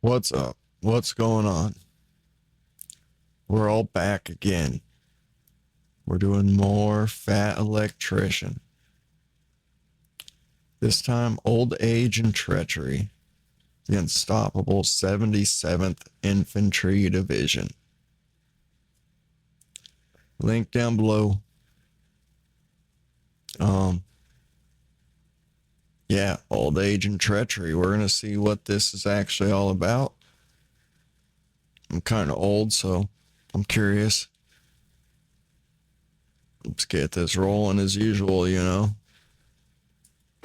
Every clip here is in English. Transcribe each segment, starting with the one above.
What's up? What's going on? We're all back again. We're doing more Fat Electrician. This time, Old Age and Treachery. The unstoppable 77th Infantry Division. Link down below. Yeah, Old Age and Treachery. We're going to see what this is actually all about. I'm kind of old, so I'm curious. Let's get this rolling as usual, you know.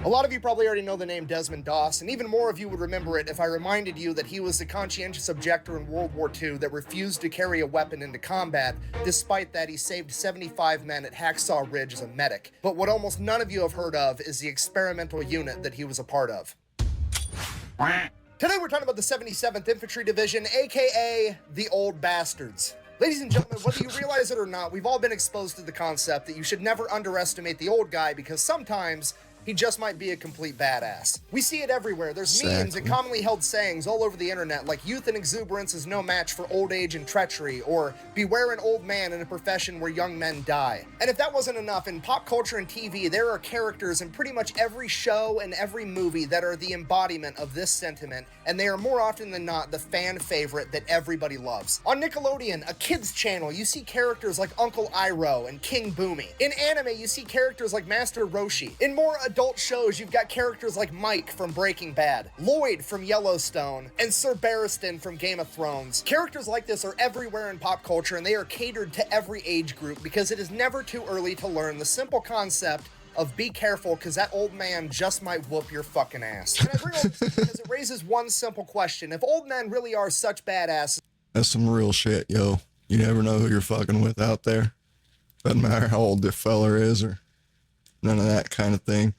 A lot of you probably already know the name Desmond Doss, and even more of you would remember it if I reminded you that he was the conscientious objector in World War II that refused to carry a weapon into combat. Despite that, he saved 75 men at Hacksaw Ridge as a medic. But what almost none of you have heard of is the experimental unit that he was a part of. Today we're talking about the 77th Infantry Division, aka the Old Bastards. Ladies and gentlemen, whether you realize it or not, we've all been exposed to the concept that you should never underestimate the old guy because sometimes he just might be a complete badass. We see it everywhere. There's memes and commonly held sayings all over the internet like youth and exuberance is no match for old age and treachery, or beware an old man in a profession where young men die. And if that wasn't enough, in pop culture and TV, there are characters in pretty much every show and every movie that are the embodiment of this sentiment, and they are more often than not the fan favorite that everybody loves. On Nickelodeon, a kids channel, you see characters like Uncle Iroh and King Boomy. In anime, you see characters like Master Roshi. In more adult shows, you've got characters like Mike from Breaking Bad, Lloyd from Yellowstone, and Sir Barristan from Game of Thrones. Characters like this are everywhere in pop culture, and they are catered to every age group because it is never too early to learn the simple concept of be careful because that old man just might whoop your fucking ass. And I bring all this up because it raises one simple question. If old men really are such badasses, that's some real shit, yo. You never know who you're fucking with out there. Doesn't matter how old the feller is or none of that kind of thing.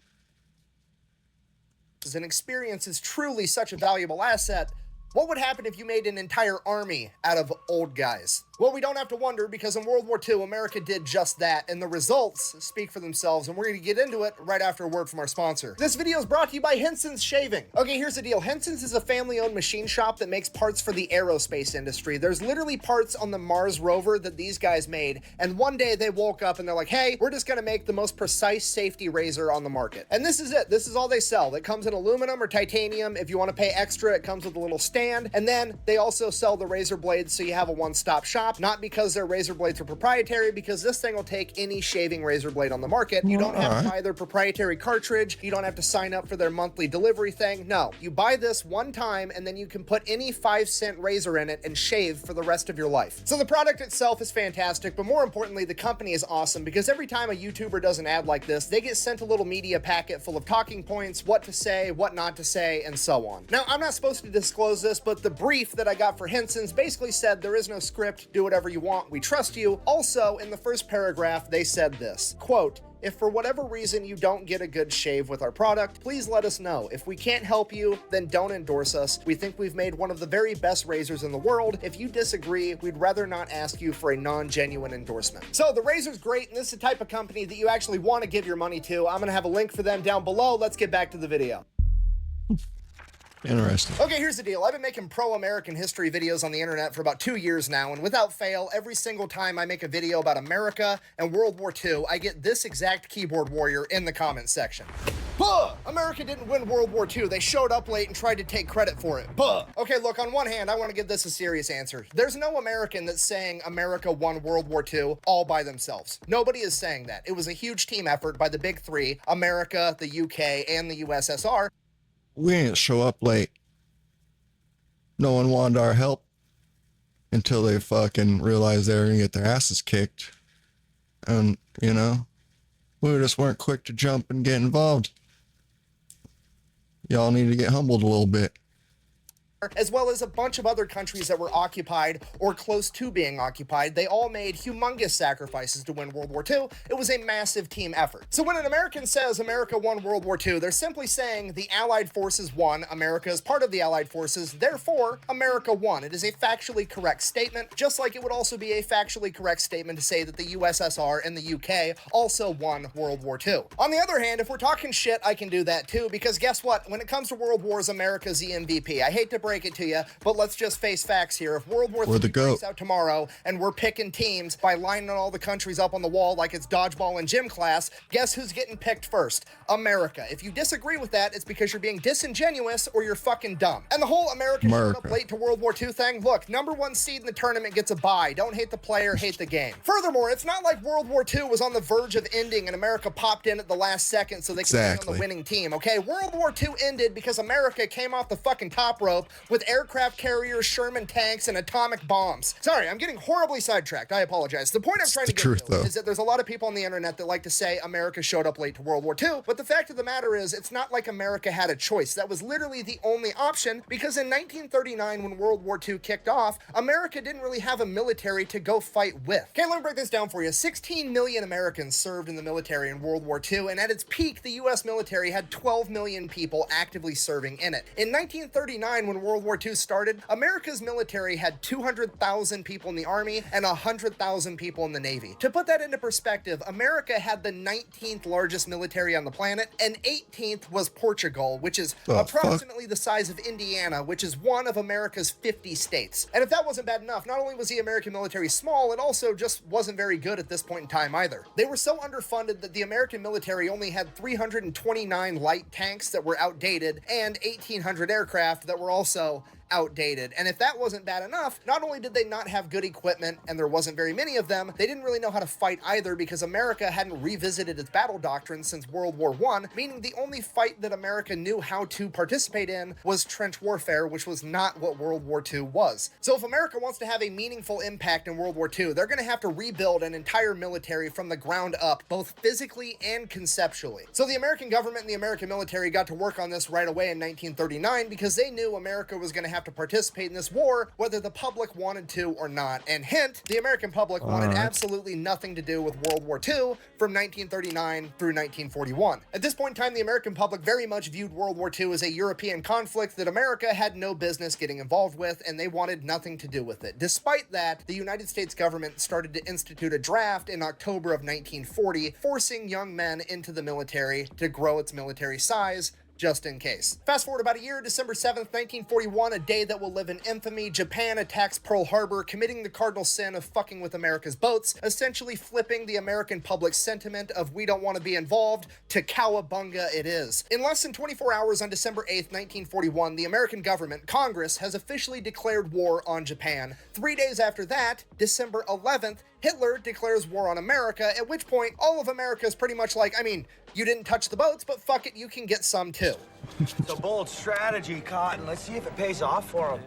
And experience is truly such a valuable asset, what would happen if you made an entire army out of old guys? Well, we don't have to wonder because in World War II, America did just that, and the results speak for themselves, and we're going to get into it right after a word from our sponsor. This video is brought to you by Henson's Shaving. Okay, here's the deal. Henson's is a family-owned machine shop that makes parts for the aerospace industry. There's literally parts on the Mars rover that these guys made, and one day they woke up and they're like, hey, we're just going to make the most precise safety razor on the market. And this is it. This is all they sell. It comes in aluminum or titanium. If you want to pay extra, it comes with a little stand, and then they also sell the razor blades so you have a one-stop shop. Not because their razor blades are proprietary, because this thing will take any shaving razor blade on the market. You don't have to buy their proprietary cartridge. You don't have to sign up for their monthly delivery thing. No, you buy this one time and then you can put any 5-cent razor in it and shave for the rest of your life. So the product itself is fantastic, but more importantly, the company is awesome because every time a YouTuber does an ad like this, they get sent a little media packet full of talking points, what to say, what not to say, and so on. Now, I'm not supposed to disclose this, but the brief that I got for Henson's basically said there is no script, do whatever you want, we trust you. Also, in the first paragraph, they said this, quote, if for whatever reason you don't get a good shave with our product, please let us know. If we can't help you, then don't endorse us. We think we've made one of the very best razors in the world. If you disagree, we'd rather not ask you for a non-genuine endorsement. So the razor's great, and this is the type of company that you actually want to give your money to. I'm gonna have a link for them down below. Let's get back to the video. Interesting. Okay, here's the deal. I've been making pro-American history videos on the internet for about 2 years now, and without fail, every single time I make a video about America and World War II, I get this exact keyboard warrior in the comment section. Buh! America didn't win World War II. They showed up late and tried to take credit for it. Buh! Okay, look, on one hand, I want to give this a serious answer. There's no American that's saying America won World War II all by themselves. Nobody is saying that. It was a huge team effort by the big three, America, the UK, and the USSR. We didn't show up late. No one wanted our help until they fucking realized they were gonna get their asses kicked. And, you know, we just weren't quick to jump and get involved. Y'all need to get humbled a little bit. As well as a bunch of other countries that were occupied or close to being occupied. They all made humongous sacrifices to win World War II. It was a massive team effort. So when an American says America won World War II, they're simply saying the Allied forces won, America is part of the Allied forces, therefore America won. It is a factually correct statement, just like it would also be a factually correct statement to say that the USSR and the UK also won World War II. On the other hand, if we're talking shit, I can do that too, because guess what? When it comes to world wars, America's the MVP. I hate to break break it to you, but let's just face facts here. If World War We're III the GOAT. breaks out tomorrow and we're picking teams by lining all the countries up on the wall like it's dodgeball in gym class, guess who's getting picked first? America. If you disagree with that, it's because you're being disingenuous or you're fucking dumb. And the whole America showed up late to World War II thing, look, #1 seed in the tournament gets a bye. Don't hate the player, hate the game. Furthermore, it's not like World War II was on the verge of ending and America popped in at the last second so they could be on the winning team, okay? World War II ended because America came off the fucking top rope with aircraft carriers, Sherman tanks, and atomic bombs. Sorry, I'm getting horribly sidetracked. I apologize. The point I'm trying to get to is that there's a lot of people on the internet that like to say America showed up late to World War II, but the fact of the matter is it's not like America had a choice. That was literally the only option because in 1939, when World War II kicked off, America didn't really have a military to go fight with. Okay, let me break this down for you. 16 million Americans served in the military in World War II, and at its peak, the US military had 12 million people actively serving in it. In 1939, when World War II started, America's military had 200,000 people in the Army and 100,000 people in the Navy. To put that into perspective, America had the 19th largest military on the planet, and 18th was Portugal, which is approximately the size of Indiana, which is one of America's 50 states. And if that wasn't bad enough, not only was the American military small, it also just wasn't very good at this point in time either. They were so underfunded that the American military only had 329 light tanks that were outdated and 1,800 aircraft that were also outdated. And if that wasn't bad enough, not only did they not have good equipment and there wasn't very many of them, they didn't really know how to fight either because America hadn't revisited its battle doctrine since World War I, meaning the only fight that America knew how to participate in was trench warfare, which was not what World War II was. So if America wants to have a meaningful impact in World War II, they're going to have to rebuild an entire military from the ground up, both physically and conceptually. So the American government and the American military got to work on this right away in 1939 because they knew America was going to have to participate in this war, whether the public wanted to or not. And hint, the American public wanted absolutely nothing to do with World War II from 1939 through 1941. At this point in time, the American public very much viewed World War II as a European conflict that America had no business getting involved with, and they wanted nothing to do with it. Despite that, the United States government started to institute a draft in October of 1940, forcing young men into the military to grow its military size, just in case. Fast forward about a year, December 7th, 1941, a day that will live in infamy, Japan attacks Pearl Harbor, committing the cardinal sin of fucking with America's boats, essentially flipping the American public sentiment of we don't want to be involved to cowabunga it is. In less than 24 hours on December 8th, 1941, the American government, Congress, has officially declared war on Japan. 3 days after that, December 11th, Hitler declares war on America, at which point all of America is pretty much like, I mean, you didn't touch the boats, but fuck it, you can get some too. It's a bold strategy, Cotton. Let's see if it pays off for him.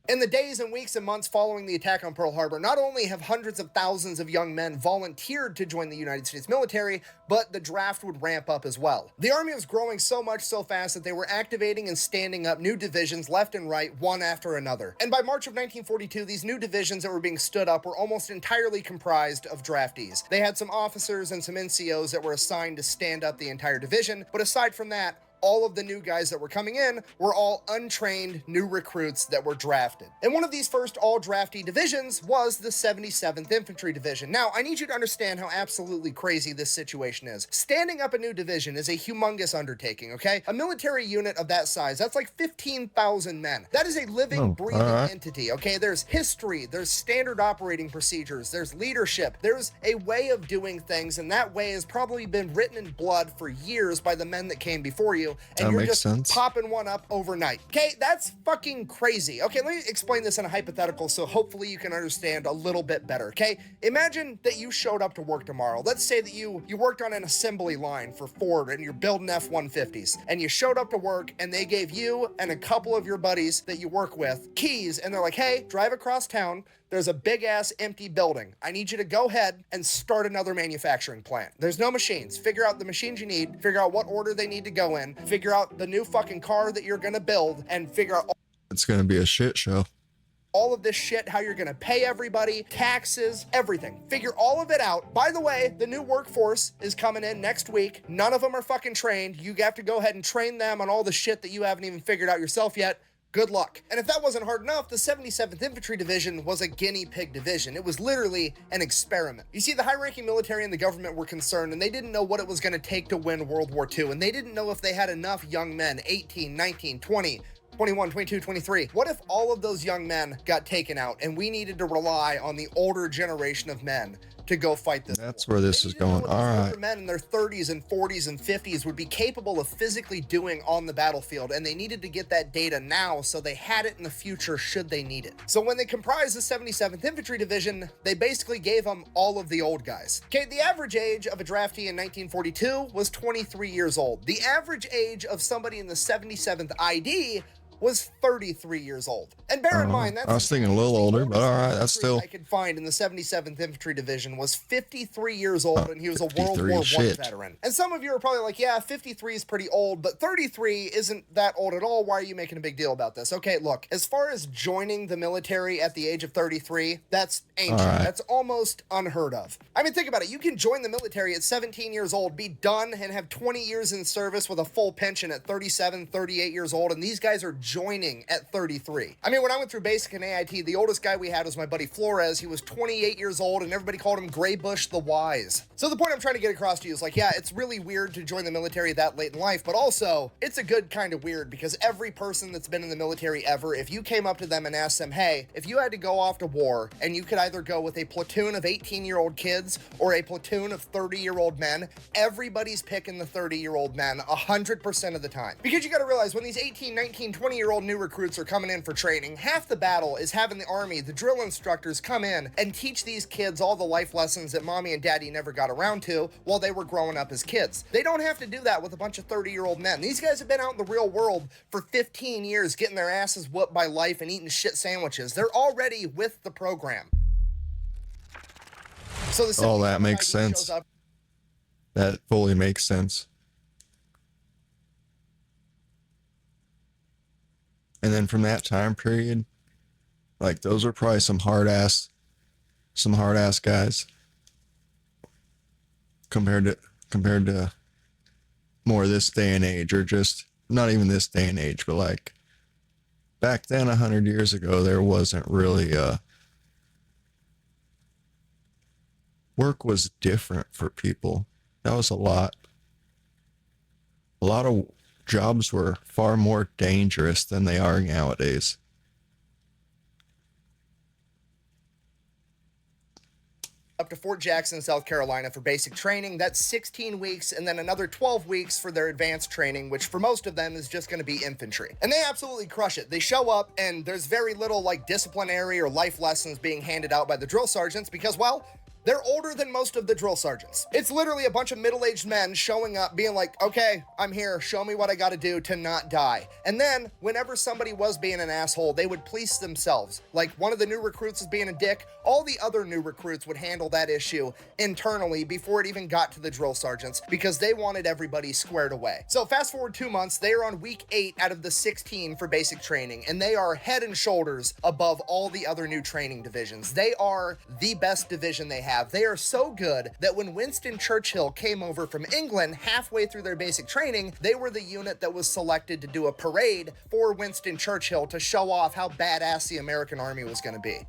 In the days and weeks and months following the attack on Pearl Harbor, not only have hundreds of thousands of young men volunteered to join the United States military, but the draft would ramp up as well. The Army was growing so much so fast that they were activating and standing up new divisions left and right, one after another. And by March of 1942, these new divisions that were being stood up were almost entirely comprised of draftees. They had some officers and some NCOs that were assigned to stand up the entire division, but aside from that, all of the new guys that were coming in were all untrained new recruits that were drafted. And one of these first all draftee divisions was the 77th Infantry Division. Now, I need you to understand how absolutely crazy this situation is. Standing up a new division is a humongous undertaking, okay? A military unit of that size, that's like 15,000 men. That is a living, breathing entity, okay? There's history, there's standard operating procedures, there's leadership, there's a way of doing things, and that way has probably been written in blood for years by the men that came before you. And you're just popping one up overnight. Okay, that's fucking crazy. Okay, let me explain this in a hypothetical so hopefully you can understand a little bit better, okay? Imagine that you showed up to work tomorrow. Let's say that you worked on an assembly line for Ford and you're building F-150s, and you showed up to work and they gave you and a couple of your buddies that you work with keys, and they're like, hey, drive across town. There's a big ass empty building. I need you to go ahead and start another manufacturing plant. There's no machines. Figure out the machines you need, figure out what order they need to go in, figure out the new fucking car that you're gonna build, and figure out it's gonna be a shit show. All of this shit, how you're gonna pay everybody, taxes, everything. Figure all of it out. By the way, the new workforce is coming in next week. None of them are fucking trained. You have to go ahead and train them on all the shit that you haven't even figured out yourself yet. Good luck. And if that wasn't hard enough, the 77th Infantry Division was a guinea pig division. It was literally an experiment. You see, the high-ranking military and the government were concerned, and they didn't know what it was going to take to win World War II, and they didn't know if they had enough young men, 18, 19, 20, 21, 22, 23. What if all of those young men got taken out and we needed to rely on the older generation of men to go fight this That's war? where this They is needed to know going. what All these right. older men in their 30s and 40s and 50s would be capable of physically doing on the battlefield, and they needed to get that data now so they had it in the future should they need it. So when they comprised the 77th Infantry Division, they basically gave them all of the old guys. Okay, the average age of a draftee in 1942 was 23 years old. The average age of somebody in the 77th ID was 33 years old. And bear in mind, that's I was thinking a little older, but all right, that's still I could find in the 77th Infantry Division was 53 years old, and he was a World 53, War I shit. veteran. And some of you are probably like, yeah, 53 is pretty old, but 33 isn't that old at all. Why are you making a big deal about this? Okay, look, as far as joining the military at the age of 33, that's ancient. All right. That's almost unheard of. I mean, think about it. You can join the military at 17 years old, be done, and have 20 years in service with a full pension at 37, 38 years old, and these guys are joining at 33. I mean, when I went through basic and AIT, the oldest guy we had was my buddy Flores. He was 28 years old, and everybody called him Gray Bush the Wise. So the point I'm trying to get across to you is like, yeah, it's really weird to join the military that late in life, but also it's a good kind of weird, because every person that's been in the military ever, if you came up to them and asked them, hey, if you had to go off to war and you could either go with a platoon of 18-year-old kids or a platoon of 30-year-old men, everybody's picking the 30-year-old men 100% of the time. Because you got to realize, when these 18, 19, 20-year-old new recruits are coming in for training, half the battle is having the Army, the drill instructors, come in and teach these kids all the life lessons that mommy and daddy never got around to while they were growing up as kids. They don't have to do that with a bunch of 30-year-old men. These guys have been out in the real world for 15 years getting their asses whooped by life and eating shit sandwiches. They're already with the program. So the Oh, that makes 77th sense. shows up. That fully makes sense. And then from that time period, like, those are probably some hard ass guys compared to more this day and age, or just not even this day and age, but like back then, 100 years ago, there wasn't really work was different for people. That was a lot of jobs were far more dangerous than they are nowadays. Up to Fort Jackson, South Carolina for basic training. That's 16 weeks, and then another 12 weeks for their advanced training, which for most of them is just going to be infantry. And they absolutely crush it. They show up, and there's very little like disciplinary or life lessons being handed out by the drill sergeants because, well, they're older than most of the drill sergeants. It's literally a bunch of middle-aged men showing up being like, okay, I'm here, show me what I gotta do to not die. And then, whenever somebody was being an asshole, they would police themselves. Like, one of the new recruits is being a dick, all the other new recruits would handle that issue internally before it even got to the drill sergeants, because they wanted everybody squared away. So fast forward 2 months, they are on week 8 out of the 16 for basic training, and they are head and shoulders above all the other new training divisions. They are the best division they have. They are so good that when Winston Churchill came over from England halfway through their basic training, they were the unit that was selected to do a parade for Winston Churchill to show off how badass the American Army was going to be.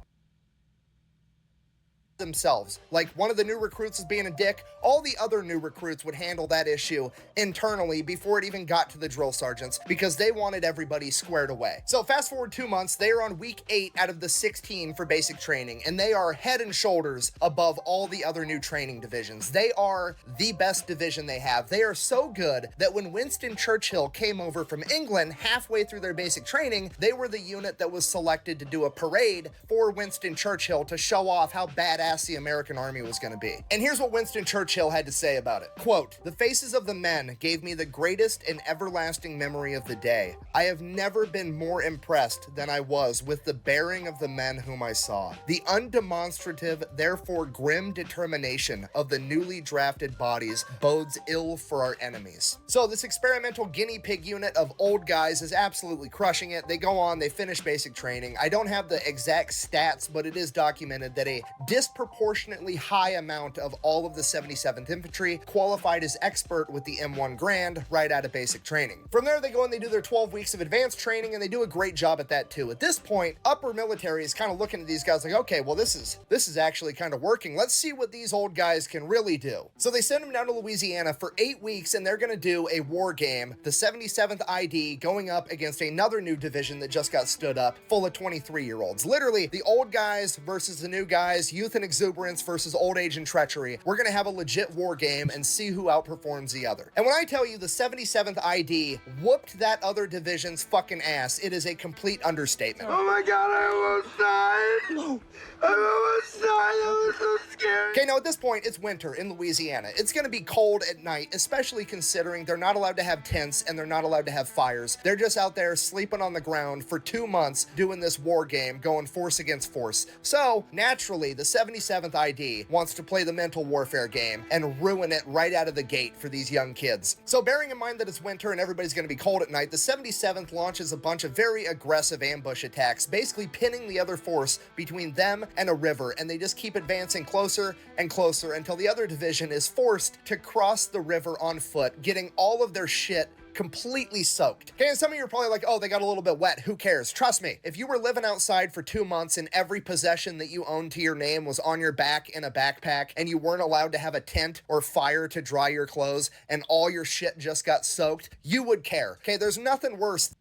Themselves. Like, one of the new recruits is being a dick, all the other new recruits would handle that issue internally before it even got to the drill sergeants, because they wanted everybody squared away. So fast forward 2 months, they are on week 8 out of the 16 for basic training, and they are head and shoulders above all the other new training divisions. They are the best division they have. They are so good that when Winston Churchill came over from England halfway through their basic training, they were the unit that was selected to do a parade for Winston Churchill to show off how badass the American Army was going to be. And here's what Winston Churchill had to say about it. Quote, "The faces of the men gave me the greatest and everlasting memory of the day. I have never been more impressed than I was with the bearing of the men whom I saw. The undemonstrative, therefore grim determination of the newly drafted bodies bodes ill for our enemies." So this experimental guinea pig unit of old guys is absolutely crushing it. They go on, they finish basic training. I don't have the exact stats, but it is documented that a disproportionate disproportionately high amount of all of the 77th Infantry qualified as expert with the M1 Grand right out of basic training. From there, they go and they do their 12 weeks of advanced training, and they do a great job at that too. At this point, upper military is kind of looking at these guys like, okay, well, this is actually kind of working. Let's see what these old guys can really do. So they send them down to Louisiana for 8 weeks, and they're going to do a war game, the 77th ID going up against another new division that just got stood up, full of 23-year-olds. Literally, the old guys versus the new guys, youth and exuberance versus old age and treachery. We're going to have a legit war game and see who outperforms the other. And when I tell you the 77th ID whooped that other division's fucking ass, it is a complete understatement. Oh my god, I almost died! I almost died, I was so scared. Okay, now at this point, it's winter in Louisiana. It's gonna be cold at night, especially considering they're not allowed to have tents and they're not allowed to have fires. They're just out there sleeping on the ground for 2 months doing this war game, going force against force. So, naturally, the 77th ID wants to play the mental warfare game and ruin it right out of the gate for these young kids. So, bearing in mind that it's winter and everybody's gonna be cold at night, the 77th launches a bunch of very aggressive ambush attacks, basically pinning the other force between them and a river, and they just keep advancing closer and closer until the other division is forced to cross the river on foot, getting all of their shit completely soaked. Okay, and some of you are probably like, oh, they got a little bit wet. Who cares? Trust me, if you were living outside for 2 months and every possession that you owned to your name was on your back in a backpack and you weren't allowed to have a tent or fire to dry your clothes and all your shit just got soaked, you would care. Okay, there's nothing worse.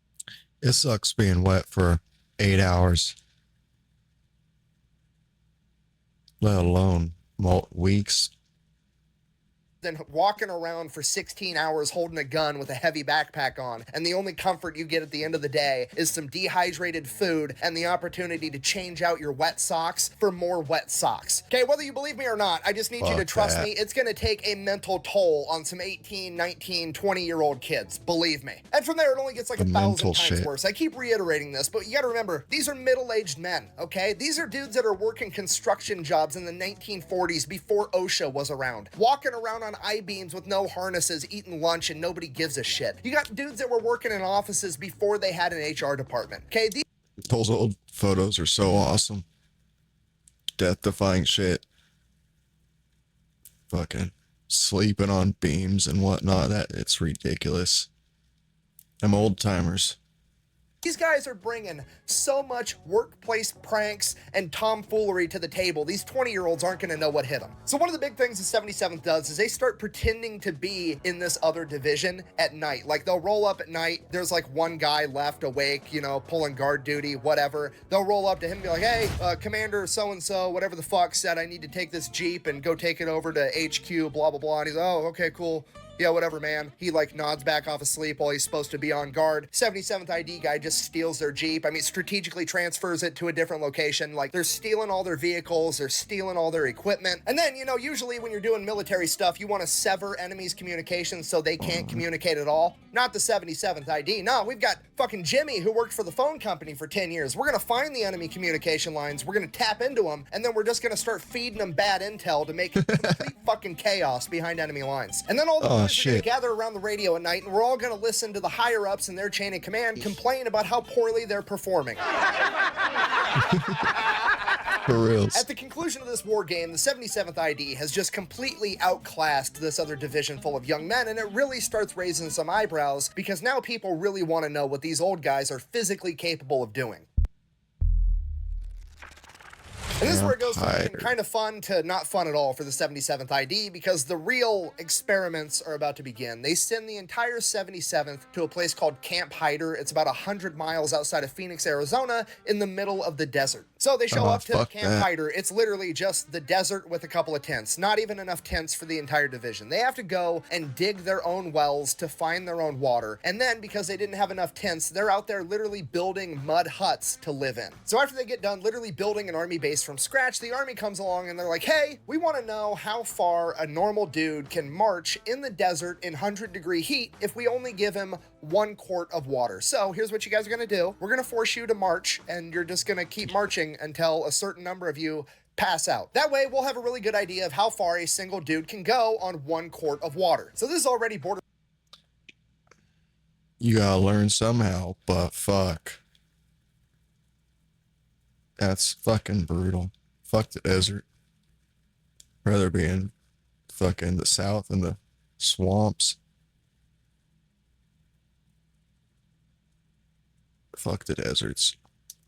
It sucks being wet for 8 hours. Let alone weeks. Than walking around for 16 hours holding a gun with a heavy backpack on, and the only comfort you get at the end of the day is some dehydrated food and the opportunity to change out your wet socks for more wet socks. Okay, whether you believe me or not, I just need you to trust me. It's gonna take a mental toll on some 18, 19, 20-year-old kids, believe me. And from there, it only gets like 1,000 times worse. I keep reiterating this, but you gotta remember, these are middle-aged men, okay? These are dudes that are working construction jobs in the 1940s before OSHA was around, walking around on I-beams with no harnesses, eating lunch, and nobody gives a shit. You got dudes that were working in offices before they had an HR department. Okay, Those old photos are so awesome. Death-defying shit. Fucking sleeping on beams and whatnot. It's ridiculous. Them old timers. These guys are bringing so much workplace pranks and tomfoolery to the table, these 20-year-olds aren't going to know what hit them. So one of the big things the 77th does is they start pretending to be in this other division at night. Like, they'll roll up at night, there's like one guy left awake, you know, pulling guard duty, whatever. They'll roll up to him and be like, hey, Commander so-and-so, whatever the fuck, said I need to take this Jeep and go take it over to HQ, blah, blah, blah. And he's like, oh, okay, cool. Yeah, whatever, man. He like nods back off of sleep while he's supposed to be on guard. 77th ID guy just steals their Jeep. I mean, strategically transfers it to a different location. Like, they're stealing all their vehicles, they're stealing all their equipment. And then, you know, usually when you're doing military stuff, you want to sever enemies' communications so they can't communicate at all. Not the 77th ID. No, we've got fucking Jimmy who worked for the phone company for 10 years. We're going to find the enemy communication lines, we're going to tap into them, and then we're just going to start feeding them bad intel to make complete fucking chaos behind enemy lines. And then all the boys are going to gather around the radio at night, and we're all going to listen to the higher-ups in their chain of command complain about how poorly they're performing. For real. At the conclusion of this war game, the 77th ID has just completely outclassed this other division full of young men, and it really starts raising some eyebrows because now people really want to know what these old guys are physically capable of doing. And this is where it goes from being kind of fun to not fun at all for the 77th ID, because the real experiments are about to begin. They send the entire 77th to a place called Camp Hyder. It's about 100 miles outside of Phoenix, Arizona, in the middle of the desert. So they show up to Camp Hyder. It's literally just the desert with a couple of tents. Not even enough tents for the entire division. They have to go and dig their own wells to find their own water. And then, because they didn't have enough tents, they're out there literally building mud huts to live in. So after they get done literally building an army base from scratch, the army comes along and they're like, hey, we want to know how far a normal dude can march in the desert in 100-degree heat if we only give him 1 quart of water. So here's what you guys are going to do. We're going to force you to march, and you're just going to keep marching until a certain number of you pass out. That way, we'll have a really good idea of how far a single dude can go on 1 quart of water. So this is already border. You gotta learn somehow, but fuck. That's fucking brutal. Fuck the desert. rather be in fucking the South in the swamps. Fuck the deserts.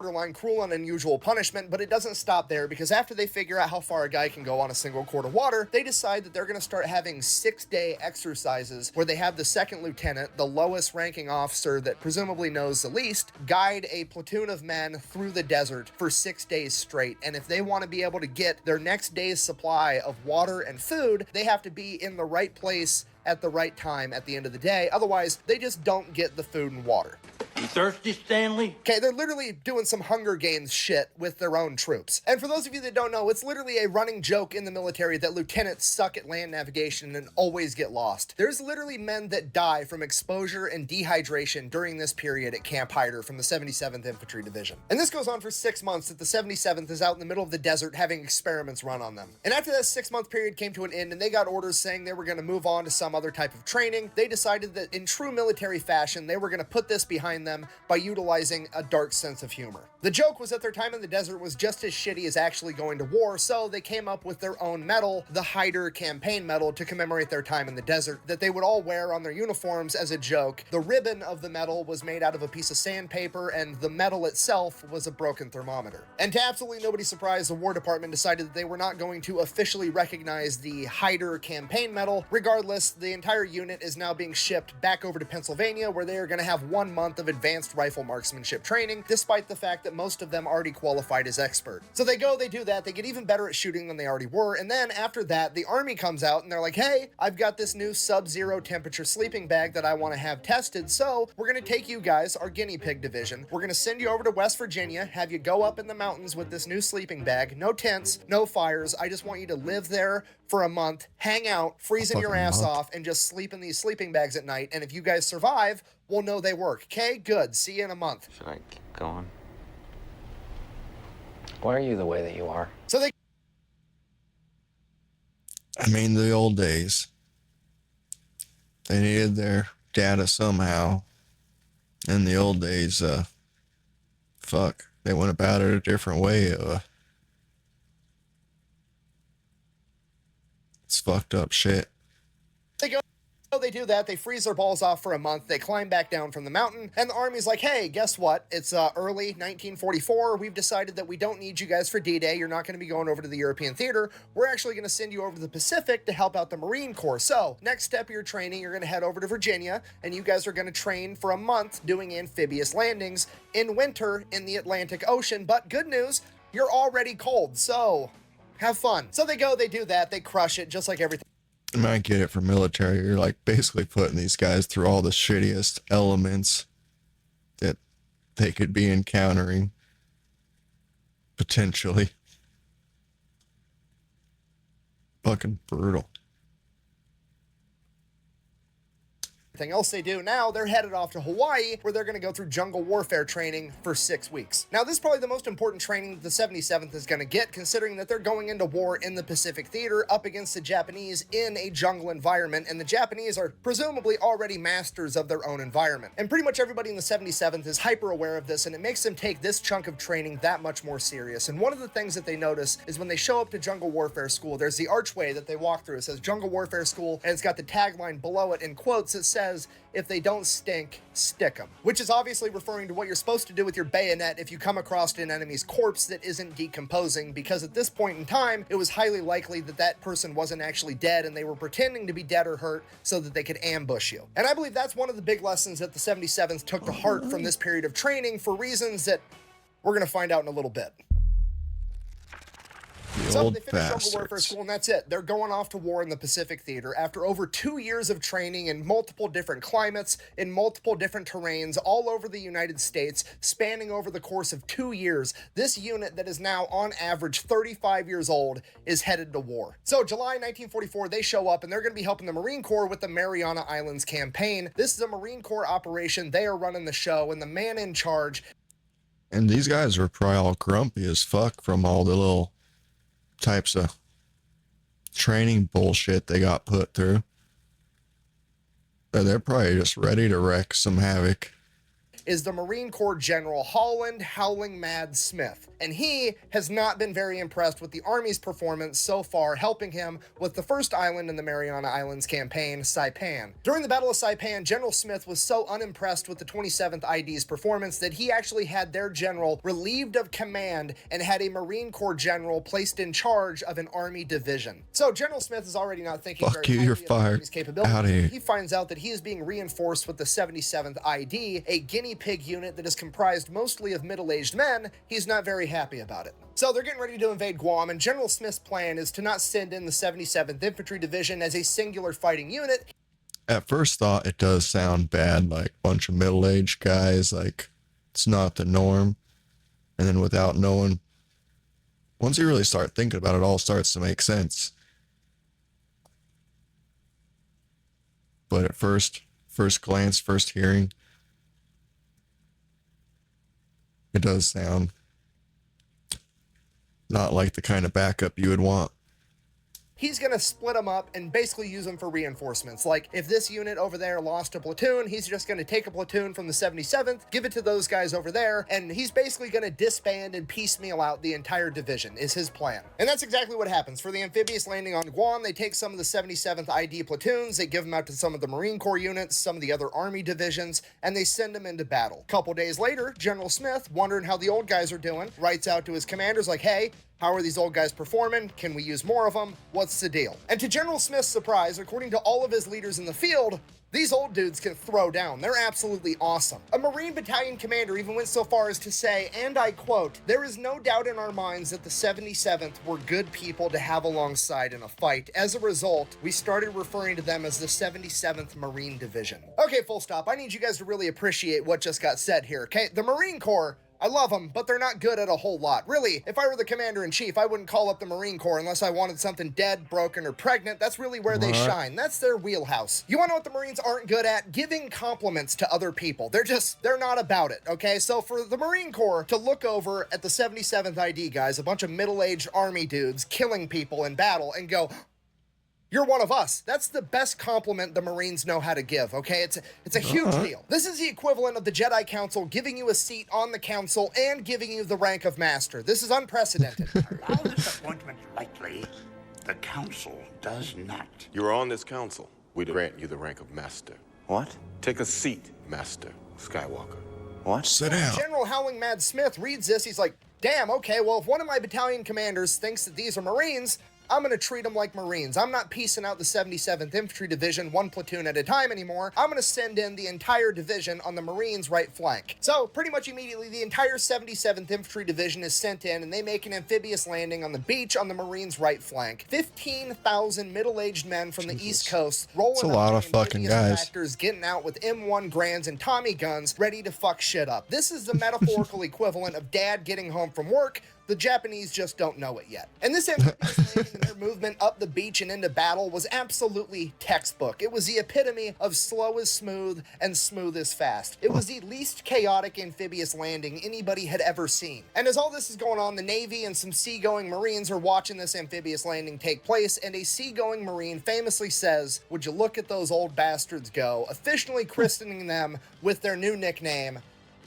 Borderline cruel and unusual punishment, but it doesn't stop there, because after they figure out how far a guy can go on a single quart of water, they decide that they're going to start having 6-day exercises where they have the second lieutenant, the lowest ranking officer that presumably knows the least, guide a platoon of men through the desert for 6 days straight. And if they want to be able to get their next day's supply of water and food, they have to be in the right place at the right time at the end of the day. Otherwise, they just don't get the food and water. You thirsty, Stanley? Okay, they're literally doing some Hunger Games shit with their own troops. And for those of you that don't know, it's literally a running joke in the military that lieutenants suck at land navigation and always get lost. There's literally men that die from exposure and dehydration during this period at Camp Hyder from the 77th Infantry Division. And this goes on for 6 months that the 77th is out in the middle of the desert having experiments run on them. And after that 6-month period came to an end and they got orders saying they were going to move on to some other type of training, they decided that in true military fashion, they were going to put this behind them by utilizing a dark sense of humor. The joke was that their time in the desert was just as shitty as actually going to war, so they came up with their own medal, the Hyder Campaign Medal, to commemorate their time in the desert, that they would all wear on their uniforms as a joke. The ribbon of the medal was made out of a piece of sandpaper, and the medal itself was a broken thermometer. And to absolutely nobody's surprise, the War Department decided that they were not going to officially recognize the Hyder Campaign Medal. Regardless, the entire unit is now being shipped back over to Pennsylvania, where they are going to have 1 month of advanced rifle marksmanship training, despite the fact that most of them already qualified as expert. So they go, they do that, they get even better at shooting than they already were, and then after that, the Army comes out and they're like, hey, I've got this new sub-zero temperature sleeping bag that I want to have tested, so we're going to take you guys, our guinea pig division, we're going to send you over to West Virginia, have you go up in the mountains with this new sleeping bag, no tents, no fires, I just want you to live there for a month, hang out, freezing your ass off, and just sleep in these sleeping bags at night, and if you guys survive, we'll know they work. Okay, good. See you in a month. Should I keep going? Why are you the way that you are? So they I mean, the old days. They needed their data somehow. In the old days, they went about it a different way. It's fucked up shit. they do that, they freeze their balls off for a month, they climb back down from the mountain, and the Army's like, hey, guess what? It's early 1944, we've decided that we don't need you guys for D-Day, you're not going to be going over to the European theater, we're actually going to send you over to the Pacific to help out the Marine Corps. So, next step of your training, you're going to head over to Virginia, and you guys are going to train for a month doing amphibious landings in winter in the Atlantic Ocean, but good news, you're already cold, so have fun. So they go, they do that, they crush it, just like everything. I mean, I get it for military. You're like basically putting these guys through all the shittiest elements that they could be encountering potentially. Fucking brutal. Everything else they do now, they're headed off to Hawaii, where they're going to go through jungle warfare training for 6 weeks. Now, this is probably the most important training that the 77th is going to get, considering that they're going into war in the Pacific Theater up against the Japanese in a jungle environment, and the Japanese are presumably already masters of their own environment. And pretty much everybody in the 77th is hyper aware of this, and it makes them take this chunk of training that much more serious. And one of the things that they notice is when they show up to jungle warfare school, there's the archway that they walk through. It says jungle warfare school, and it's got the tagline below it in quotes that says, if they don't stink, stick them. Which is obviously referring to what you're supposed to do with your bayonet if you come across an enemy's corpse that isn't decomposing, because at this point in time, it was highly likely that that person wasn't actually dead and they were pretending to be dead or hurt so that they could ambush you. And I believe that's one of the big lessons that the 77th took to heart from this period of training for reasons that we're going to find out in a little bit. So they finish jungle warfare school and that's it. They're going off to war in the Pacific Theater after over 2 years of training in multiple different climates, in multiple different terrains, all over the United States, spanning over the course of 2 years. This unit that is now on average 35 years old is headed to war. So July 1944, they show up and they're going to be helping the Marine Corps with the Mariana Islands campaign. This is a Marine Corps operation. They are running the show, and the man in charge. And these guys were probably all grumpy as fuck from all the little types of training bullshit they got put through. But they're probably just ready to wreak some havoc. is the Marine Corps General Holland Howling Mad Smith, and he has not been very impressed with the Army's performance so far, helping him with the first island in the Mariana Islands campaign, Saipan. During the Battle of Saipan, General Smith was so unimpressed with the 27th ID's performance that he actually had their general relieved of command and had a Marine Corps general placed in charge of an Army division. So General Smith is already not thinking Fuck very you, highly you're of the fired. Army's capabilities. Outta here. He finds out that he is being reinforced with the 77th ID, a guinea pig unit that is comprised mostly of middle-aged men. He's not very happy about it. So they're getting ready to invade Guam, and General Smith's plan is to not send in the 77th Infantry Division as a singular fighting unit. At first thought, it does sound bad, like bunch of middle-aged guys, like it's not the norm. And then without knowing, once you really start thinking about it, all starts to make sense. But at first glance, first hearing, it does sound not like the kind of backup you would want. He's going to split them up and basically use them for reinforcements. Like, if this unit over there lost a platoon, he's just going to take a platoon from the 77th, give it to those guys over there, and he's basically going to disband and piecemeal out the entire division, is his plan. And that's exactly what happens. For the amphibious landing on Guam, they take some of the 77th ID platoons, they give them out to some of the Marine Corps units, some of the other Army divisions, and they send them into battle. A couple days later, General Smith, wondering how the old guys are doing, writes out to his commanders like, hey, how are these old guys performing? Can we use more of them? What's the deal? And to General Smith's surprise, according to all of his leaders in the field, these old dudes can throw down. They're absolutely awesome. A Marine battalion commander even went so far as to say, and I quote, "There is no doubt in our minds that the 77th were good people to have alongside in a fight. As a result, we started referring to them as the 77th Marine Division." Okay, full stop. I need you guys to really appreciate what just got said here, okay? The Marine Corps, I love them, but they're not good at a whole lot. Really, if I were the commander-in-chief, I wouldn't call up the Marine Corps unless I wanted something dead, broken, or pregnant. That's really where they shine. That's their wheelhouse. You wanna know what the Marines aren't good at? Giving compliments to other people. They're not about it, okay? So for the Marine Corps to look over at the 77th ID guys, a bunch of middle-aged Army dudes killing people in battle, and go, "You're one of us." That's the best compliment the Marines know how to give, okay? It's a huge deal. This is the equivalent of the Jedi Council giving you a seat on the council and giving you the rank of master. This is unprecedented. Allow this appointment lightly. The council does not. You are on this council. We grant you the rank of master. What? Take a seat, Master Skywalker. What? Sit down. General Howling Mad Smith reads this, he's like, damn, okay, well, if one of my battalion commanders thinks that these are Marines, I'm gonna treat them like Marines. I'm not piecing out the 77th Infantry Division one platoon at a time anymore. I'm gonna send in the entire division on the Marines' right flank. So pretty much immediately, the entire 77th Infantry Division is sent in, and they make an amphibious landing on the beach on the Marines' right flank. 15,000 middle-aged men from the East Coast rolling That's a up lot in of fucking amphibious guys. tractors, getting out with M1 Grands and Tommy guns, ready to fuck shit up. This is the metaphorical equivalent of dad getting home from work. The Japanese just don't know it yet. And this amphibious landing and their movement up the beach and into battle was absolutely textbook. It was the epitome of slow is smooth and smooth is fast. It was the least chaotic amphibious landing anybody had ever seen. And as all this is going on, the Navy and some seagoing Marines are watching this amphibious landing take place, and a seagoing Marine famously says, "Would you look at those old bastards go," officially christening them with their new nickname,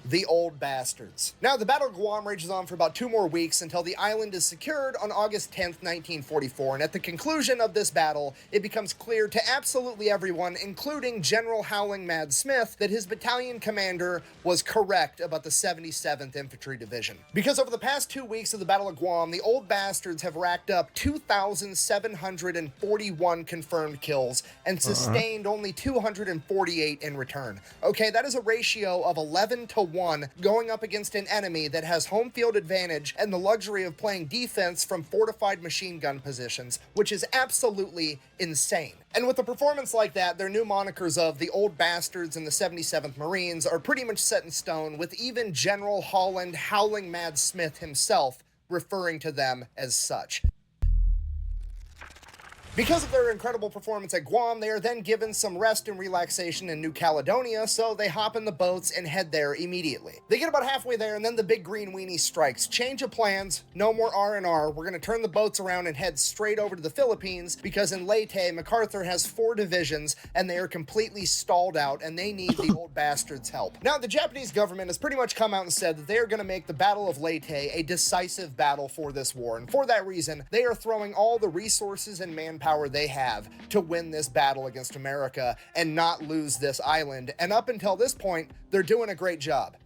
the Old Bastards. Now, the Battle of Guam rages on for about 2 more weeks until the island is secured on August 10th, 1944, and at the conclusion of this battle, it becomes clear to absolutely everyone, including General Howling Mad Smith, that his battalion commander was correct about the 77th Infantry Division. Because over the past 2 weeks of the Battle of Guam, the Old Bastards have racked up 2,741 confirmed kills and sustained only 248 in return. Okay, that is a ratio of 11-1 going up against an enemy that has home field advantage and the luxury of playing defense from fortified machine gun positions, which is absolutely insane. And with a performance like that, their new monikers of the Old Bastards and the 77th Marines are pretty much set in stone, with even General Holland Howling Mad Smith himself referring to them as such. Because of their incredible performance at Guam, they are then given some rest and relaxation in New Caledonia, so they hop in the boats and head there immediately. They get about halfway there, and then the big green weenie strikes. Change of plans, no more R&R, we're going to turn the boats around and head straight over to the Philippines, because in Leyte, MacArthur has 4 divisions, and they are completely stalled out, and they need the old bastards' help. Now, the Japanese government has pretty much come out and said that they are going to make the Battle of Leyte a decisive battle for this war, and for that reason, they are throwing all the resources and manpower they have to win this battle against America and not lose this island. And up until this point, they're doing a great job.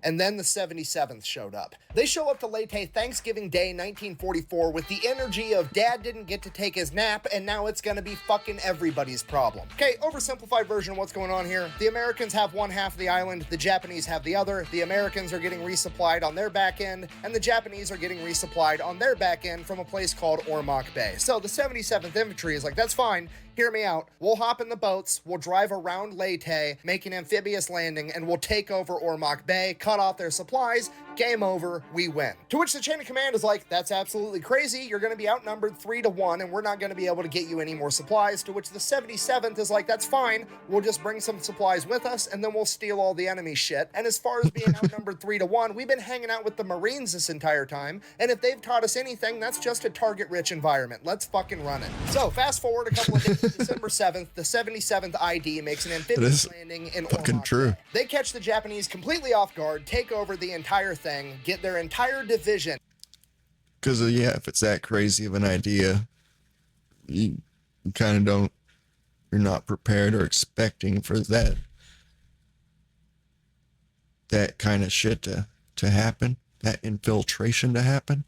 And then the 77th showed up. They show up to Leyte Thanksgiving Day 1944 with the energy of dad didn't get to take his nap and now it's gonna be fucking everybody's problem. Okay, oversimplified version of what's going on here. The Americans have one half of the island, the Japanese have the other. The Americans are getting resupplied on their back end, and the Japanese are getting resupplied on their back end from a place called Ormoc Bay. So the 77th Infantry is like, that's fine. Hear me out. We'll hop in the boats, we'll drive around Leyte, make an amphibious landing, and we'll take over Ormoc Bay, cut off their supplies, game over, we win. To which the chain of command is like, that's absolutely crazy, you're gonna be outnumbered 3-1, and we're not gonna be able to get you any more supplies, to which the 77th is like, that's fine, we'll just bring some supplies with us, and then we'll steal all the enemy shit. And as far as being outnumbered 3-1, we've been hanging out with the Marines this entire time, and if they've taught us anything, that's just a target-rich environment. Let's fucking run it. So, fast forward a couple of days, December 7th, the 77th ID makes an amphibious landing in fucking Ormoc true. Bay. They catch the Japanese completely off guard, take over the entire thing, get their entire division. Because, yeah, if it's that crazy of an idea, you kind of don't, you're not prepared or expecting for that kind of shit to happen, that infiltration to happen.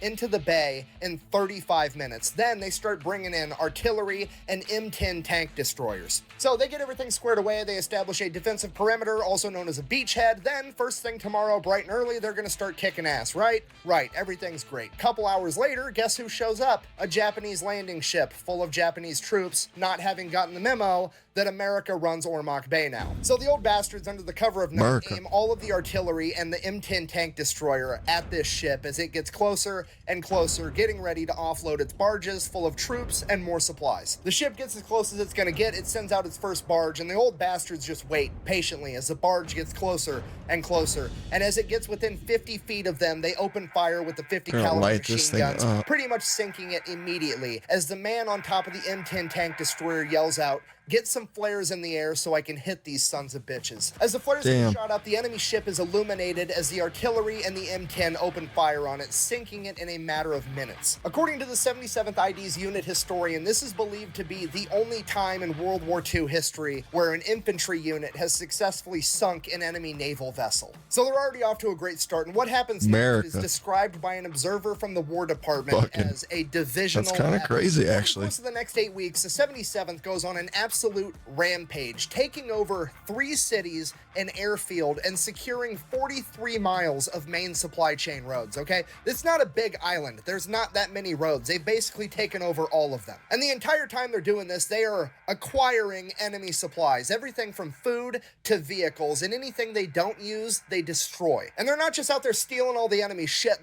Into the bay in 35 minutes. Then they start bringing in artillery and M10 tank destroyers. So they get everything squared away. They establish a defensive perimeter, also known as a beachhead. Then, first thing tomorrow, bright and early, they're going to start kicking ass, right? Right, everything's great. Couple hours later, guess who shows up? A Japanese landing ship full of Japanese troops, not having gotten the memo that America runs Ormoc Bay now. So the old bastards, under the cover of night, aim all of the artillery and the M10 tank destroyer at this ship as it gets closer and closer, getting ready to offload its barges full of troops and more supplies. The ship gets as close as it's gonna get, it sends out its first barge, and the old bastards just wait patiently as the barge gets closer and closer. And as it gets within 50 feet of them, they open fire with the 50 caliber machine guns, pretty much sinking it immediately, as the man on top of the M10 tank destroyer yells out, "Get some flares in the air so I can hit these sons of bitches." As the flares get shot up, the enemy ship is illuminated as the artillery and the M10 open fire on it, sinking it in a matter of minutes. According to the 77th ID's unit historian, this is believed to be the only time in World War II history where an infantry unit has successfully sunk an enemy naval vessel. So they're already off to a great start, and what happens next is described by an observer from the War Department as a divisional. That's kind of crazy, actually. Over the course of the next 8 weeks, the 77th goes on an absolute rampage, taking over 3 cities, an airfield, and securing 43 miles of main supply chain roads, okay? It's not a big island. There's not that many roads. They've basically taken over all of them. And the entire time they're doing this, they are acquiring enemy supplies, everything from food to vehicles, and anything they don't use, they destroy. And they're not just out there stealing all the enemy shit.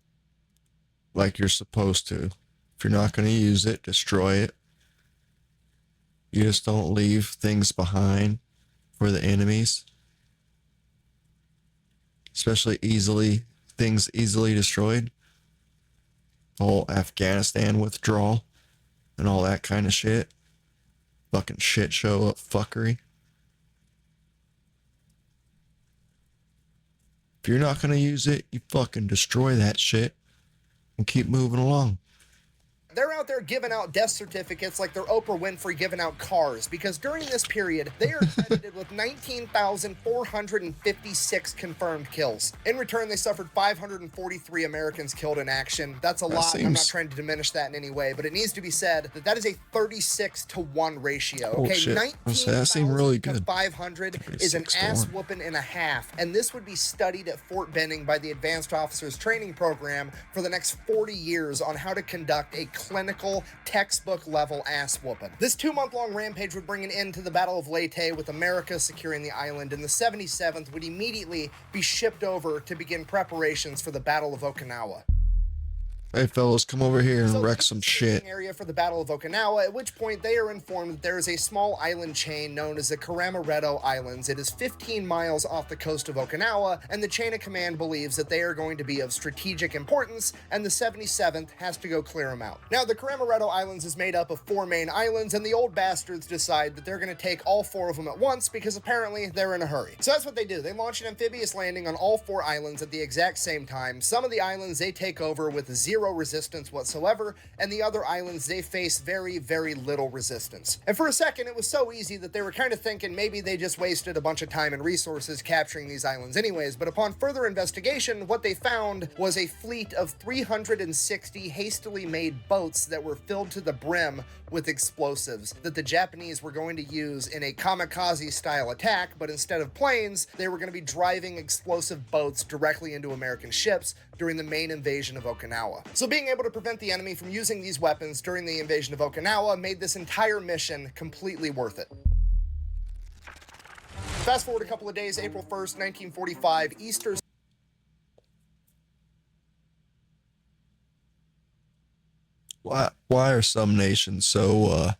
Like you're supposed to. If you're not going to use it, destroy it. You just don't leave things behind for the enemies. Especially things easily destroyed. The whole Afghanistan withdrawal and all that kind of shit. Fucking shit show up fuckery. If you're not going to use it, you fucking destroy that shit and keep moving along. They're out there giving out death certificates like they're Oprah Winfrey giving out cars, because during this period, they are credited with 19,456 confirmed kills. In return, they suffered 543 Americans killed in action. That's a lot. I'm not trying to diminish that in any way, but it needs to be said that that is a 36-to-1 ratio. Okay, 19,000 really to 500 is an ass whooping and a half, and this would be studied at Fort Benning by the Advanced Officers Training Program for the next 40 years on how to conduct a clinical, textbook-level ass-whooping. This 2-month-long rampage would bring an end to the Battle of Leyte, with America securing the island, and the 77th would immediately be shipped over to begin preparations for the Battle of Okinawa. Hey fellas, come over here and wreck this some is the staging shit. area for the Battle of Okinawa, at which point they are informed that there is a small island chain known as the Karamaretto Islands. It is 15 miles off the coast of Okinawa, and the chain of command believes that they are going to be of strategic importance, and the 77th has to go clear them out. Now, the Karamaretto Islands is made up of 4 main islands, and the old bastards decide that they're going to take all 4 of them at once because apparently they're in a hurry. So that's what they do. They launch an amphibious landing on all 4 islands at the exact same time. Some of the islands they take over with 0 resistance whatsoever, and the other islands they face very, very little resistance. And for a second, it was so easy that they were kind of thinking maybe they just wasted a bunch of time and resources capturing these islands anyways, but upon further investigation, what they found was a fleet of 360 hastily made boats that were filled to the brim with explosives that the Japanese were going to use in a kamikaze-style attack, but instead of planes, they were going to be driving explosive boats directly into American ships during the main invasion of Okinawa. So being able to prevent the enemy from using these weapons during the invasion of Okinawa made this entire mission completely worth it. Fast forward a couple of days, April 1st, 1945, Easter. Why are some nations so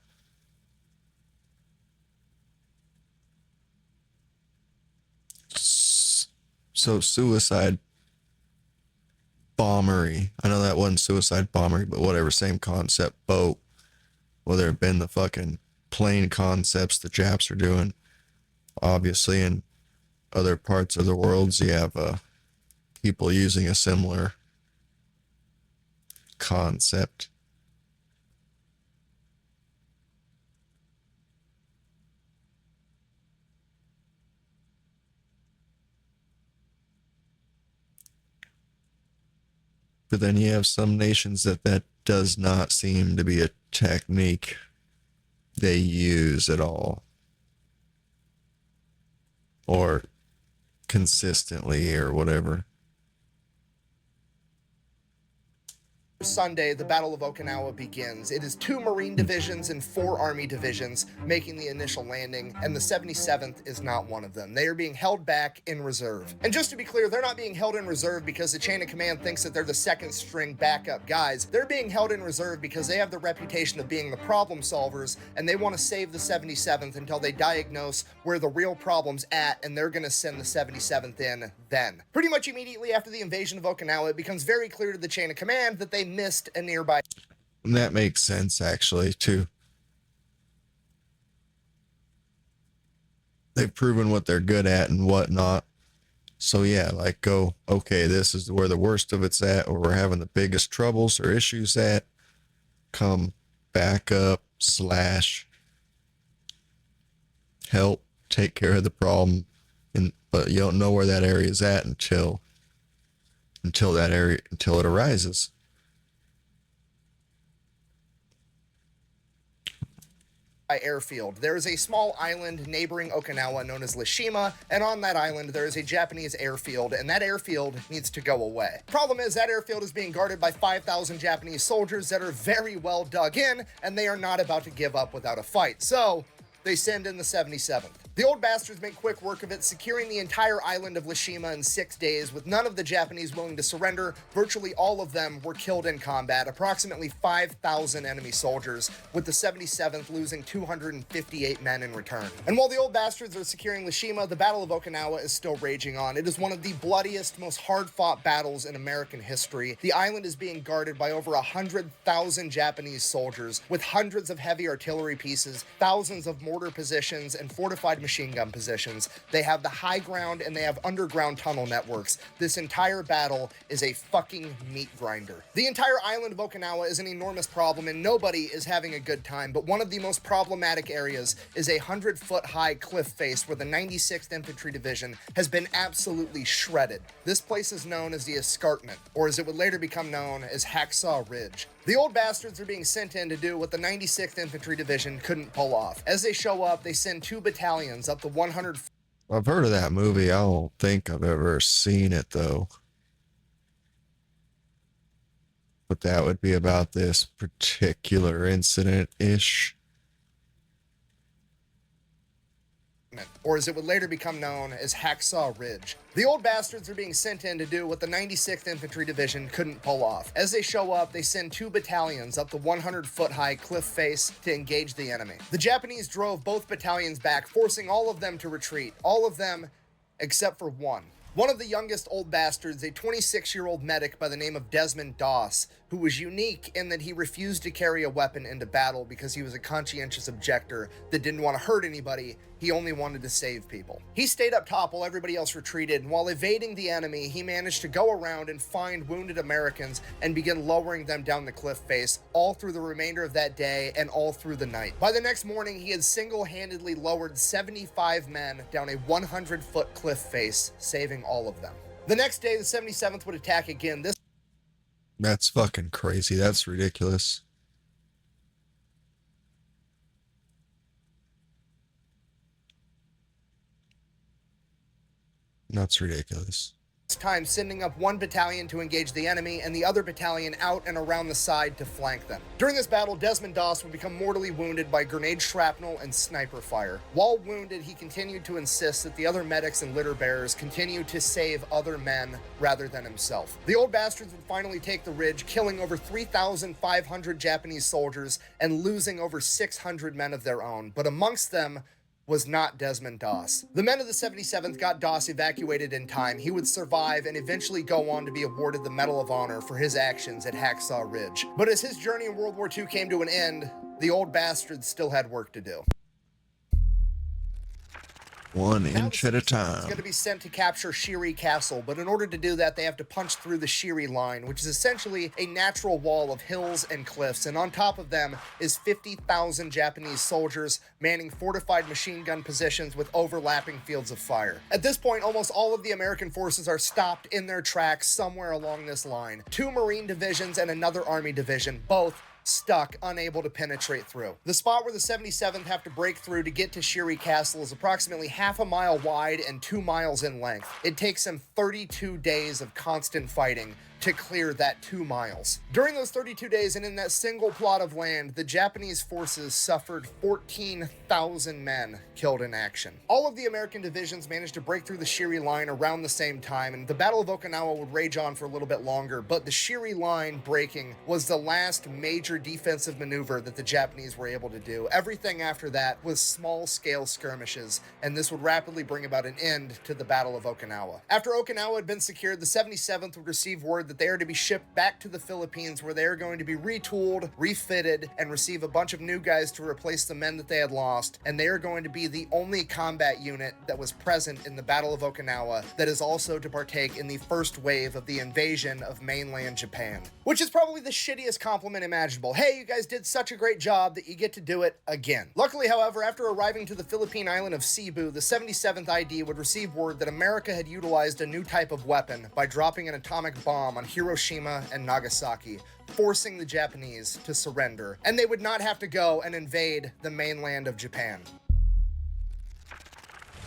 so suicide bombery? I know that wasn't suicide bombery, but whatever, same concept, boat. Whether it been the fucking plane concepts the Japs are doing, obviously in other parts of the world, you have people using a similar concept. But then you have some nations that does not seem to be a technique they use at all, or consistently, or whatever. Sunday, the Battle of Okinawa begins. It is 2 Marine divisions and 4 Army divisions making the initial landing, and the 77th is not one of them. They are being held back in reserve. And just to be clear, they're not being held in reserve because the chain of command thinks that they're the second string backup guys. They're being held in reserve because they have the reputation of being the problem solvers, and they want to save the 77th until they diagnose where the real problem's at, and they're going to send the 77th in then. Pretty much immediately after the invasion of Okinawa, it becomes very clear to the chain of command that they missed a nearby. And that makes sense, actually, too. They've proven what they're good at and whatnot. So yeah, like go, okay, this is where the worst of it's at, or we're having the biggest troubles or issues at. Come back up, / help take care of the problem. But you don't know where that area is at until it arises. Airfield. There is a small island neighboring Okinawa known as Lishima, and on that island there is a Japanese airfield, and that airfield needs to go away. Problem is, that airfield is being guarded by 5,000 Japanese soldiers that are very well dug in, and they are not about to give up without a fight. So they send in the 77th. The old bastards make quick work of it, securing the entire island of Lishima in 6 days, with none of the Japanese willing to surrender. Virtually all of them were killed in combat, approximately 5,000 enemy soldiers, with the 77th losing 258 men in return. And while the old bastards are securing Lishima, the Battle of Okinawa is still raging on. It is one of the bloodiest, most hard-fought battles in American history. The island is being guarded by over 100,000 Japanese soldiers, with hundreds of heavy artillery pieces, thousands of mortar positions, and fortified machine gun positions. They have the high ground and they have underground tunnel networks. This entire battle is a fucking meat grinder. The entire island of Okinawa is an enormous problem and nobody is having a good time, but one of the most problematic areas is a 100-foot high cliff face where the 96th Infantry Division has been absolutely shredded. This place is known as the Escarpment, or as it would later become known as Hacksaw Ridge. The old bastards are being sent in to do what the 96th Infantry Division couldn't pull off. As they show up, they send 2 battalions up to 100. I've heard of that movie. I don't think I've ever seen it, though. But that would be about this particular incident-ish. or as it would later become known as Hacksaw Ridge. The old bastards are being sent in to do what the 96th Infantry Division couldn't pull off. As they show up, they send 2 battalions up the 100-foot-high cliff face to engage the enemy. The Japanese drove both battalions back, forcing all of them to retreat. All of them except for one. One of the youngest old bastards, a 26-year-old medic by the name of Desmond Doss, who was unique in that he refused to carry a weapon into battle because he was a conscientious objector that didn't want to hurt anybody. He only wanted to save people. He stayed up top while everybody else retreated, and while evading the enemy, he managed to go around and find wounded Americans and begin lowering them down the cliff face all through the remainder of that day and all through the night. By the next morning, he had single-handedly lowered 75 men down a 100-foot cliff face, saving all of them. The next day, the 77th would attack again. That's fucking crazy. That's ridiculous. That's ridiculous. Time sending up one battalion to engage the enemy and the other battalion out and around the side to flank them. During this battle, Desmond Doss would become mortally wounded by grenade shrapnel and sniper fire. While wounded, he continued to insist that the other medics and litter bearers continue to save other men rather than himself. The old bastards would finally take the ridge, killing over 3,500 Japanese soldiers and losing over 600 men of their own, but amongst them was not Desmond Doss. The men of the 77th got Doss evacuated in time. He would survive and eventually go on to be awarded the Medal of Honor for his actions at Hacksaw Ridge. But as his journey in World War II came to an end, the old bastard still had work to do. 1 inch at a It's time. going to be sent to capture TREACHERY Castle, but in order to do that, they have to punch through the TREACHERY line, which is essentially a natural wall of hills and cliffs, and on top of them is 50,000 Japanese soldiers manning fortified machine gun positions with overlapping fields of fire. At this point, almost all of the American forces are stopped in their tracks somewhere along this line. 2 Marine divisions and another Army division, both stuck, unable to penetrate through. The spot where the 77th have to break through to get to TREACHERY Castle is approximately half a mile wide and 2 miles in length. It takes them 32 days of constant fighting to clear that 2 miles. During those 32 days and in that single plot of land, the Japanese forces suffered 14,000 men killed in action. All of the American divisions managed to break through the TREACHERY line around the same time, and the Battle of Okinawa would rage on for a little bit longer, but the TREACHERY line breaking was the last major defensive maneuver that the Japanese were able to do. Everything after that was small-scale skirmishes, and this would rapidly bring about an end to the Battle of Okinawa. After Okinawa had been secured, the 77th would receive word that they are to be shipped back to the Philippines, where they are going to be retooled, refitted, and receive a bunch of new guys to replace the men that they had lost, and they are going to be the only combat unit that was present in the Battle of Okinawa that is also to partake in the first wave of the invasion of mainland Japan. Which is probably the shittiest compliment imaginable. Hey, you guys did such a great job that you get to do it again. Luckily, however, after arriving to the Philippine island of Cebu, the 77th ID would receive word that America had utilized a new type of weapon by dropping an atomic bomb on Hiroshima and Nagasaki, forcing the Japanese to surrender, and they would not have to go and invade the mainland of Japan.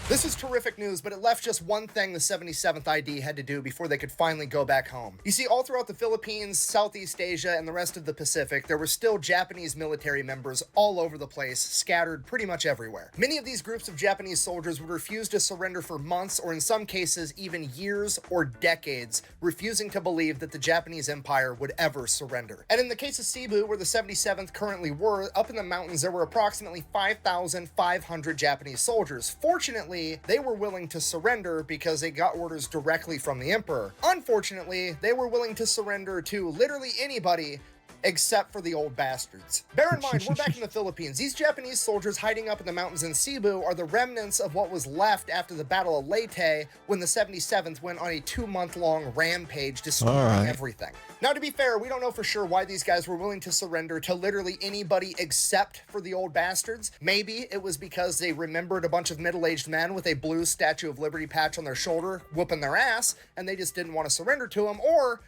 This is terrific news, but it left just one thing the 77th ID had to do before they could finally go back home. You see, all throughout the Philippines, Southeast Asia, and the rest of the Pacific, there were still Japanese military members all over the place, scattered pretty much everywhere. Many of these groups of Japanese soldiers would refuse to surrender for months, or in some cases, even years or decades, refusing to believe that the Japanese Empire would ever surrender. And in the case of Cebu, where the 77th currently were, up in the mountains, there were approximately 5,500 Japanese soldiers. Fortunately, they were willing to surrender because they got orders directly from the emperor. Unfortunately, they were willing to surrender to literally anybody except for the old bastards. Bear in mind, we're back in the Philippines. These Japanese soldiers hiding up in the mountains in Cebu are the remnants of what was left after the Battle of Leyte, when the 77th went on a 2-month-long rampage, destroying everything. Now, to be fair, we don't know for sure why these guys were willing to surrender to literally anybody except for the old bastards. Maybe it was because they remembered a bunch of middle-aged men with a blue Statue of Liberty patch on their shoulder whooping their ass, and they just didn't want to surrender to them, or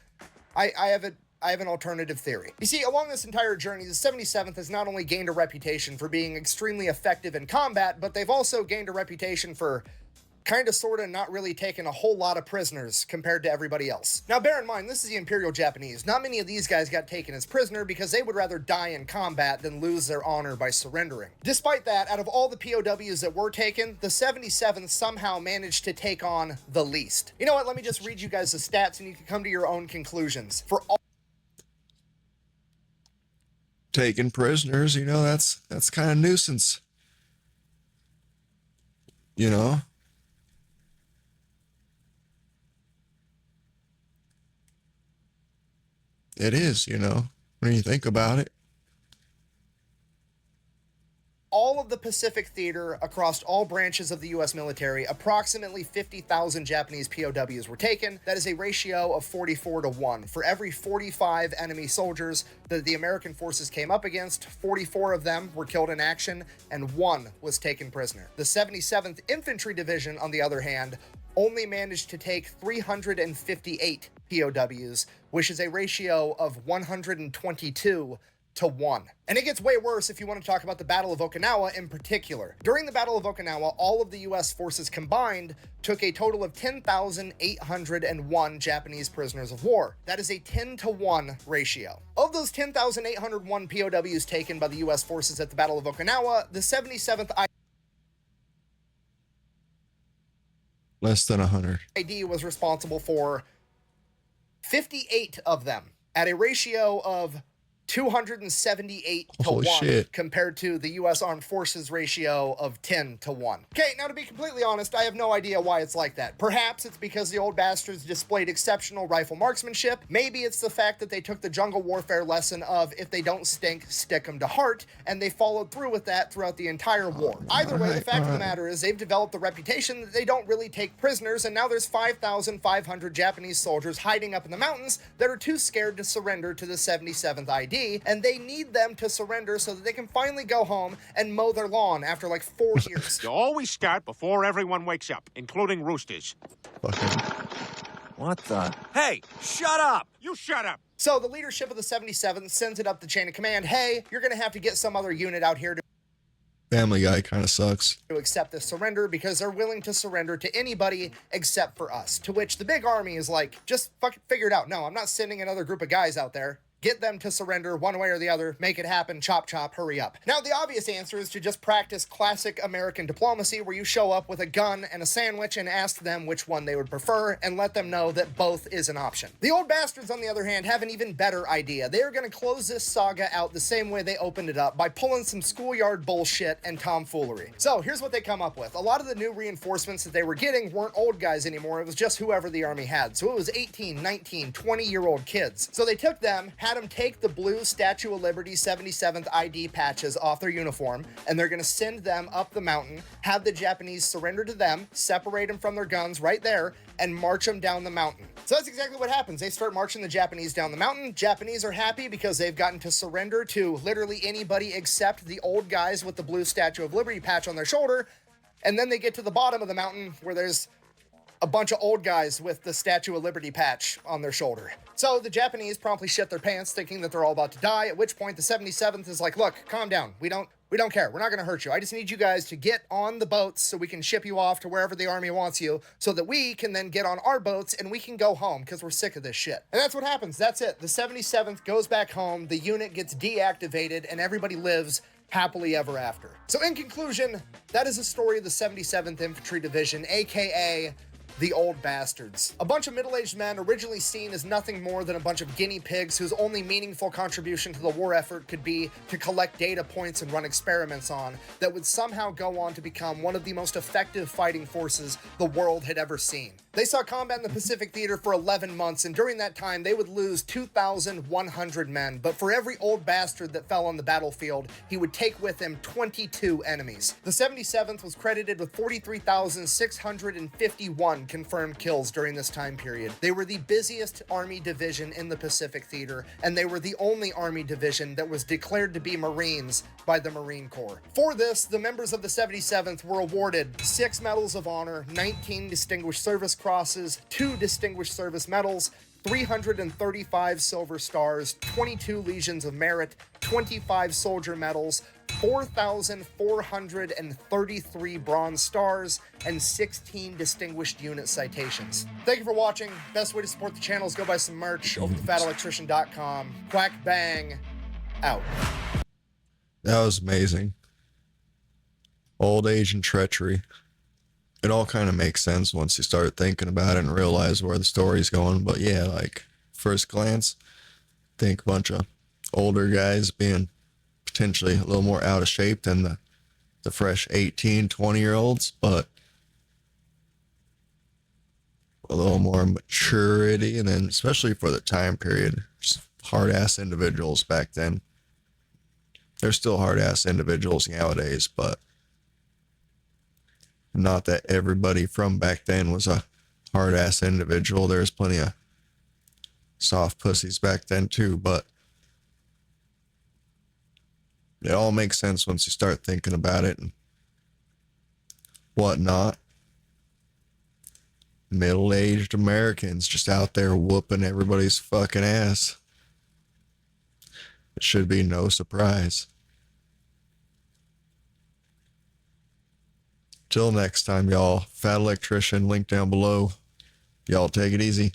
I have an alternative theory. You see, along this entire journey, the 77th has not only gained a reputation for being extremely effective in combat, but they've also gained a reputation for kind of sort of not really taking a whole lot of prisoners compared to everybody else. Now bear in mind, this is the Imperial Japanese. Not many of these guys got taken as prisoner because they would rather die in combat than lose their honor by surrendering. Despite that, out of all the POWs that were taken, the 77th somehow managed to take on the least. You know what, let me just read you guys the stats and you can come to your own conclusions. For all Taking prisoners, you know, that's kind of nuisance. You know? It is, you know, when you think about it. all of the Pacific theater across all branches of the U.S. military, approximately 50,000 Japanese POWs were taken. That is a ratio of 44-1. For every 45 enemy soldiers that the American forces came up against, 44 of them were killed in action, and 1 was taken prisoner. The 77th Infantry Division, on the other hand, only managed to take 358 POWs, which is a ratio of 122-1. And it gets way worse if you want to talk about the Battle of Okinawa in particular. During the Battle of Okinawa, all of the US forces combined took a total of 10,801 Japanese prisoners of war. That is a 10-1 ratio. Of those 10,801 POWs taken by the US forces at the Battle of Okinawa, the 77th Less than 100. ID was responsible for 58 of them at a ratio of 278-1 Holy shit. compared to the U.S. Armed Forces ratio of 10-1. Okay, now to be completely honest, I have no idea why it's like that. Perhaps it's because the old bastards displayed exceptional rifle marksmanship. Maybe it's the fact that they took the jungle warfare lesson of if they don't stink, stick them to heart, and they followed through with that throughout the entire war. Either way, the fact of the matter is they've developed the reputation that they don't really take prisoners, and now there's 5,500 Japanese soldiers hiding up in the mountains that are too scared to surrender to the 77th ID, and they need them to surrender so that they can finally go home and mow their lawn after like 4 years. You always start before everyone wakes up, including roosters. Fucking What the? Hey, shut up! You shut up! So the leadership of the 77th sends it up the chain of command, hey, you're gonna have to get some other unit out here to Family Guy kind of sucks. accept this surrender because they're willing to surrender to anybody except for us. To which the big army is like, just fucking figure it out. No, I'm not sending another group of guys out there. Get them to surrender one way or the other, make it happen, chop chop, hurry up. Now the obvious answer is to just practice classic American diplomacy where you show up with a gun and a sandwich and ask them which one they would prefer and let them know that both is an option. The old bastards, on the other hand, have an even better idea. They are going to close this saga out the same way they opened it up, by pulling some schoolyard bullshit and tomfoolery. So here's what they come up with. A lot of the new reinforcements that they were getting weren't old guys anymore, it was just whoever the army had. So it was 18, 19, 20-year-old kids. So they took them, had them take the blue Statue of Liberty 77th ID patches off their uniform, and they're gonna send them up the mountain, have the Japanese surrender to them, separate them from their guns right there, and march them down the mountain. So that's exactly what happens. They start marching the Japanese down the mountain. Japanese are happy because they've gotten to surrender to literally anybody except the old guys with the blue Statue of Liberty patch on their shoulder, and then they get to the bottom of the mountain where there's a bunch of old guys with the Statue of Liberty patch on their shoulder. So the Japanese promptly shit their pants thinking that they're all about to die, at which point the 77th is like, look, calm down. We don't care. We're not going to hurt you. I just need you guys to get on the boats so we can ship you off to wherever the army wants you so that we can then get on our boats and we can go home because we're sick of this shit. And that's what happens. That's it. The 77th goes back home, the unit gets deactivated, and everybody lives happily ever after. So in conclusion, that is the story of the 77th Infantry Division, aka the old bastards. A bunch of middle-aged men originally seen as nothing more than a bunch of guinea pigs whose only meaningful contribution to the war effort could be to collect data points and run experiments on, that would somehow go on to become one of the most effective fighting forces the world had ever seen. They saw combat in the Pacific theater for 11 months, and during that time they would lose 2,100 men, but for every old bastard that fell on the battlefield, he would take with him 22 enemies. The 77th was credited with 43,651 confirmed kills during this time period. They were the busiest army division in the Pacific theater, and they were the only army division that was declared to be Marines by the Marine Corps. For this, the members of the 77th were awarded 6 Medals of Honor, 19 Distinguished Service Crosses, 2 Distinguished Service Medals, 335 Silver Stars, 22 Legions of Merit, 25 Soldier Medals, 4,433 Bronze Stars, and 16 Distinguished Unit citations. Thank you for watching. Best way to support the channel is go buy some merch over at thefatelectrician.com. Quack bang, out. That was amazing. Old age and treachery. It all kind of makes sense once you start thinking about it and realize where the story's going. But yeah, like, first glance, think a bunch of older guys being potentially a little more out of shape than the fresh 18, 20-year-olds, but a little more maturity, and then especially for the time period, just hard-ass individuals back then. They're still hard-ass individuals nowadays, but not that everybody from back then was a hard-ass individual. There's plenty of soft pussies back then too, but it all makes sense once you start thinking about it and whatnot. Middle-aged Americans just out there whooping everybody's fucking ass. It should be no surprise. Till next time, y'all. Fat Electrician, link down below. Y'all take it easy.